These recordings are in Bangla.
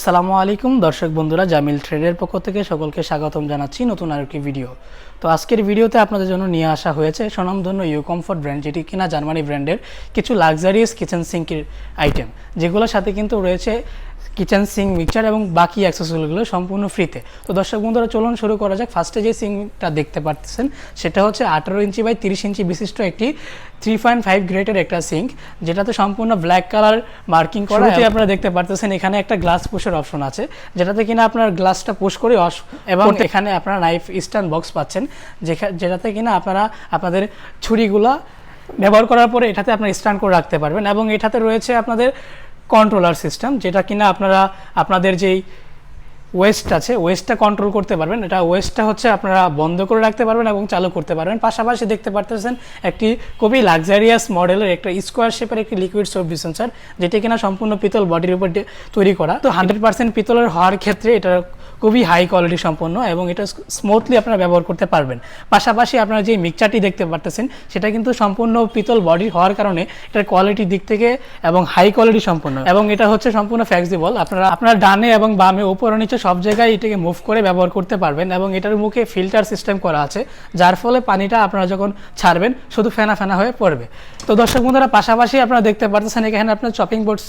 আসসালামু আলাইকুম দর্শক বন্ধুরা, জামিল ট্রেডের পক্ষ থেকে সকলকে স্বাগতম জানাচ্ছি নতুন আরেকটি ভিডিও। তো আজকের ভিডিওতে আপনাদের জন্য নিয়ে আসা হয়েছে স্বনামধন্য ইউকমফোর্ট ব্র্যান্ড, যেটি কিনা জার্মানি ব্র্যান্ডের কিছু লাক্সারিয়াস কিচেন সিঙ্কের আইটেম, যেগুলোর সাথে কিন্তু রয়েছে কিচেন সিঙ্ক মিক্সচার এবং বাকি অ্যাক্সেসরিগুলো সম্পূর্ণ ফ্রিতে। তো দর্শক বন্ধুরা, চলুন শুরু করা যাক। ফার্স্টে যে সিঙ্কটা দেখতে পাচ্ছেন সেটা হচ্ছে 18 ইঞ্চি বাই 30 ইঞ্চি বিশিষ্ট একটি 3.5 গ্রেডের একটা সিঙ্ক, যেটাতে সম্পূর্ণ ব্ল্যাক কালার মার্কিং করা। আপনারা দেখতে পাচ্ছেন এখানে একটা গ্লাস পুশের অপশন আছে, যেটাতে কিনা আপনার গ্লাসটা পুশ করে এবং এখানে আপনারা নাইফ স্ট্যান্ড বক্স পাচ্ছেন, যেটাতে কিনা আপনারা আপনাদের ছুরিগুলা ব্যবহার করার পরে এটাতে আপনারা স্ট্যান্ড করে রাখতে পারবেন। এবং এটাতে রয়েছে আপনাদের কন্ট্রোলার সিস্টেম, যেটা কিনা আপনারা আপনাদের যেই ওয়েস্ট আছে ওয়েস্টটা কন্ট্রোল করতে পারবেন। এটা ওয়েস্টটা হচ্ছে আপনারা বন্ধ করে রাখতে পারবেন এবং চালু করতে পারবেন। পাশাপাশি দেখতে পারতেছেন একটি খুবই লাক্সারিয়াস মডেলের একটা স্কোয়ার শেপের একটি লিকুইড সোপ ডিসপেন্সার, যেটি কিনা সম্পূর্ণ পিতল বডির উপর তৈরি করা। তো 100% পিতলের হওয়ার ক্ষেত্রে এটা খুবই হাই কোয়ালিটি সম্পন্ন এবং এটা স্মুথলি আপনারা ব্যবহার করতে পারবেন। পাশাপাশি আপনারা যে মিক্সচারটি দেখতে পারতেছেন সেটা কিন্তু সম্পূর্ণ পিতল বডির হওয়ার কারণে এটার কোয়ালিটির দিক থেকে এবং হাই কোয়ালিটি সম্পন্ন, এবং এটা হচ্ছে সম্পূর্ণ ফ্লেক্সিবল। আপনারা ডানে এবং বামে উপরে নিচে সব জায়গায় এটাকে মুভ করে ব্যবহার করতে পারবেন। এবং এটার মুখে ফিল্টার সিস্টেম করা আছে, যার ফলে পানিটা আপনারা যখন ছাড়বেন শুধু ফেনা ফেনা হয়ে পড়বে। তো দর্শক বন্ধুরা, পাশাপাশি আপনারা দেখতে পারতেছেন এখানে আপনার চপিং বোর্ড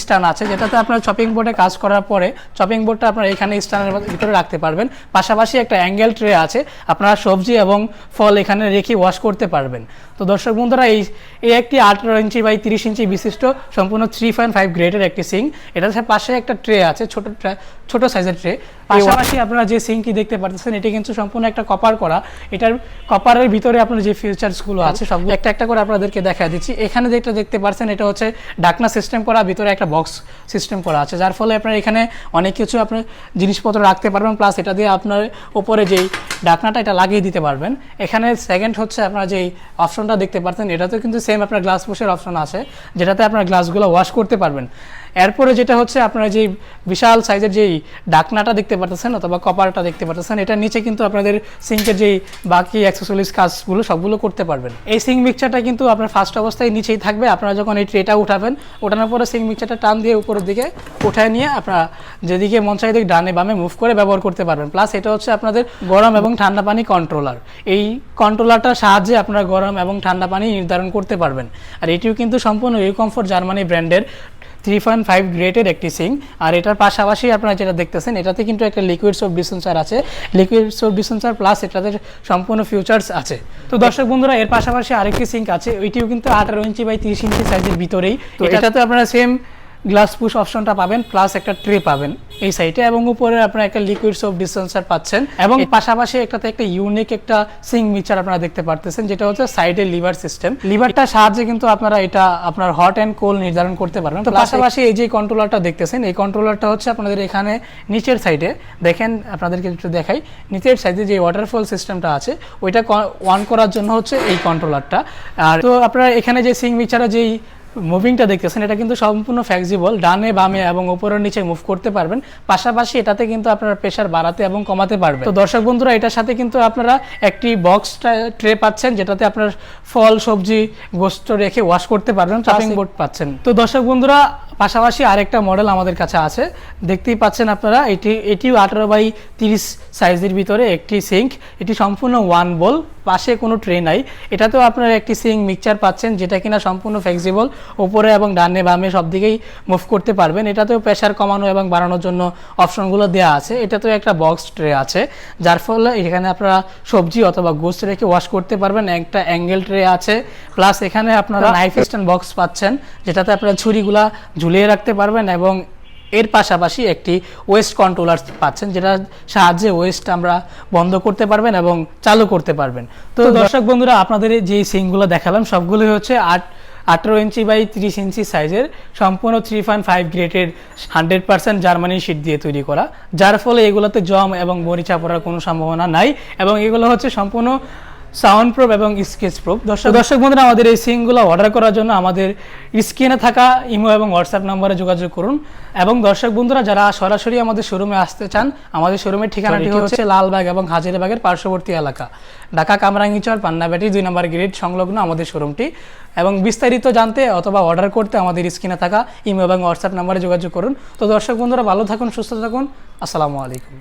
স্ট্যান্ড আছে, যেটাতে আপনার চপিং বোর্ডে কাজ করার পরে চপিং বোর্ডটা আপনারা এখানে স্ট্যান্ডের ভিতরে রাখতে পারবেন। পাশাপাশি একটা অ্যাঙ্গেল ট্রে আছে, আপনারা সবজি এবং ফল এখানে রেখে ওয়াশ করতে পারবেন। তো দর্শক বন্ধুরা, এই একটি 18 ইঞ্চি বাই 30 ইঞ্চি বিশিষ্ট সম্পূর্ণ 3.5 গ্রেডের একটি সিঙ্ক। এটার পাশে একটা ট্রে আছে, ছোট সাইজের ট্রে। পাশাপাশি আপনারা যে সিঙ্কটি দেখতে পাচ্ছেন এটি কিন্তু সম্পূর্ণ একটা কপার করা। এটার কপারের ভিতরে আপনার যে ফিচার্সগুলো আছে সবগুলো একটা একটা করে আপনাদেরকে দেখা দিচ্ছি। এখানে যেটা দেখতে পাচ্ছেন এটা হচ্ছে ঢাকনা সিস্টেম করা, ভিতরে একটা বক্স সিস্টেম করা আছে, যার ফলে আপনার এখানে অনেক কিছু আপনার জিনিসপত্র রাখতে পারবেন। প্লাস এটা দিয়ে আপনার উপরে যেই ঢাকনাটা এটা লাগিয়ে দিতে পারবেন। এখানে সেকেন্ড হচ্ছে আপনারা যেই অপশনটা দেখতে পাচ্ছেন এটাতে কিন্তু সেম আপনার গ্লাস পুশের অপশন আছে, যেটাতে আপনার গ্লাসগুলো ওয়াশ করতে পারবেন। এরপরে যেটা হচ্ছে আপনারা যেই বিশাল সাইজের যেই ঢাকনাটা দেখতে পাচ্ছেন অথবা কপারটা দেখতে পাচ্ছেন, এটার নিচে কিন্তু আপনাদের সিঙ্কের যেই বাকি অ্যাক্সেসরিজ কাজগুলো সবগুলো করতে পারবেন। এই সিঙ্ক মিক্সচারটা কিন্তু আপনার ফার্স্ট অবস্থায় নিচেই থাকবে। আপনারা যখন এই ট্রেটা উঠাবেন, ওঠানোর পরে সিঙ্ক মিক্সচারটা টান দিয়ে উপরের দিকে উঠায় নিয়ে আপনারা যেদিকে মন চাই দিকে ডানে বামে মুভ করে ব্যবহার করতে পারবেন। প্লাস এটা হচ্ছে আপনাদের গরম এবং ঠান্ডা পানি কন্ট্রোলার। এই কন্ট্রোলারটার সাহায্যে আপনারা গরম এবং ঠান্ডা পানি নির্ধারণ করতে পারবেন। আর এটিও কিন্তু সম্পূর্ণ ইউকমফোর্ট জার্মানি ব্র্যান্ডের 3.5 গ্রেডের একটি সিঙ্ক। আর এটার পাশাপাশি আপনারা যেটা দেখতেছেন এটাতে কিন্তু একটা লিকুইড সোপ ডিসপেন্সার আছে, লিকুইড সোপ ডিসপেন্সার প্লাস এটাতে সম্পূর্ণ ফিচার্স আছে। তো দর্শক বন্ধুরা, এর পাশাপাশি আরেকটি সিঙ্ক আছে, ওইটিও কিন্তু 18 ইঞ্চি বাই 30 ইঞ্চি সাইজের ভিতরেই। তো এটাতে আপনারা সেম গ্লাস পুশ অপশনটা পাবেন, প্লাস একটা ট্রে পাবেন এই সাইডে, এবং উপরে আপনারা একটা লিকুইড সোপ ডিসপেন্সার পাচ্ছেন। এবং পাশাপাশি একটাতে একটা ইউনিক একটা সিঙ্ক মিক্সচার আপনারা দেখতে পারতেছেন, যেটা হচ্ছে সাইডে লিভার সিস্টেম। লিভারটার সাহায্যে কিন্তু আপনারা এটা আপনার হট অ্যান্ড কোল্ড নির্ধারণ করতে পারবেন। তো পাশাপাশি এই যে কন্ট্রোলারটা দেখতেছেন, এই কন্ট্রোলারটা হচ্ছে আপনাদের এখানে নিচের সাইডে দেখেন, আপনাদেরকে একটু দেখাই, নিচের সাইডে যে ওয়াটারফল সিস্টেমটা আছে ওইটা অন করার জন্য হচ্ছে এই কন্ট্রোলারটা। আর তো আপনারা এখানে যে সিঙ্ক মিক্সচারের যেই মুভিংটা দেখতেছেন এটা কিন্তু সম্পূর্ণ ফ্লেক্সিবল, ডানে বামে এবং উপরের নিচে মুভ করতে পারবেন। পাশাপাশি এটাতে কিন্তু আপনারা প্রেসার বাড়াতে এবং কমাতে পারবেন। তো দর্শক বন্ধুরা, এটার সাথে কিন্তু আপনারা একটি বক্স ট্রে পাচ্ছেন, যেটাতে আপনার ফল সবজি গোস্ত রেখে ওয়াশ করতে পারবেন। চপিং বোর্ড পাচ্ছেন। তো দর্শক বন্ধুরা, পাশাপাশি আরেকটা মডেল আমাদের কাছে আছে, দেখতেই পাচ্ছেন আপনারা। এটিও 18 বাই 30 সাইজের ভিতরে একটি সিঙ্ক। এটি সম্পূর্ণ ওয়ান বোল, পাশে কোনো ট্রে নাই। এটাতেও আপনারা একটি সিঙ্ক মিক্সচার পাচ্ছেন, যেটা কিনা সম্পূর্ণ ফ্লেক্সিবল, উপরে এবং ডানে বামে সব দিকেই মুভ করতে পারবেন। এটাতেও প্রেসার কমানো এবং বাড়ানোর জন্য অপশনগুলো দেওয়া আছে। এটাতেও একটা বক্স ট্রে আছে, যার ফলে এখানে আপনারা সবজি অথবা গোস্ত রেখে ওয়াশ করতে পারবেন। একটা অ্যাঙ্গেল ট্রে আছে, প্লাস এখানে আপনারা নাইফ স্ট্যান্ড বক্স পাচ্ছেন, যেটাতে আপনারা ছুরিগুলা ঝুলিয়ে রাখতে পারবেন। এবং এর পাশাপাশি একটি ওয়েস্ট কন্ট্রোলার পাচ্ছেন, যেটার সাহায্যে ওয়েস্ট আমরা বন্ধ করতে পারবেন এবং চালু করতে পারবেন। তো দর্শক বন্ধুরা, আপনাদের যে সিঙ্কগুলো দেখালাম সবগুলোই হচ্ছে 18 ইঞ্চি বাই 30 ইঞ্চি সাইজের সম্পূর্ণ 3.5 গ্রেডের 100% জার্মানি শীট দিয়ে তৈরি করা, যার ফলে এগুলোতে জম এবং মরিচা পড়ার কোনো সম্ভাবনা নাই। এবং এগুলো হচ্ছে সম্পূর্ণ সাউন্ড প্রুফ এবং স্কেচ প্রুফ। দর্শক বন্ধুরা, আমাদের এই সিংগুলো অর্ডার করার জন্য আমাদের স্ক্রিনে থাকা ইমো এবং হোয়াটসঅ্যাপ নাম্বারে যোগাযোগ করুন। এবং দর্শক বন্ধুরা, যারা সরাসরি আমাদের শোরুমে আসতে চান, আমাদের শোরুমের ঠিকানাটি হচ্ছে লালবাগ এবং হাজারীবাগের পার্শ্ববর্তী এলাকা, ঢাকা কামরাঙ্গীচর পান্নাবেটি 2 নম্বর গেট সংলগ্ন আমাদের শোরুমটি। এবং বিস্তারিত জানতে অথবা অর্ডার করতে আমাদের স্ক্রিনে থাকা ইমো এবং হোয়াটসঅ্যাপ নাম্বারে যোগাযোগ করুন। তো দর্শক বন্ধুরা, ভালো থাকুন, সুস্থ থাকুন, আসসালামু আলাইকুম।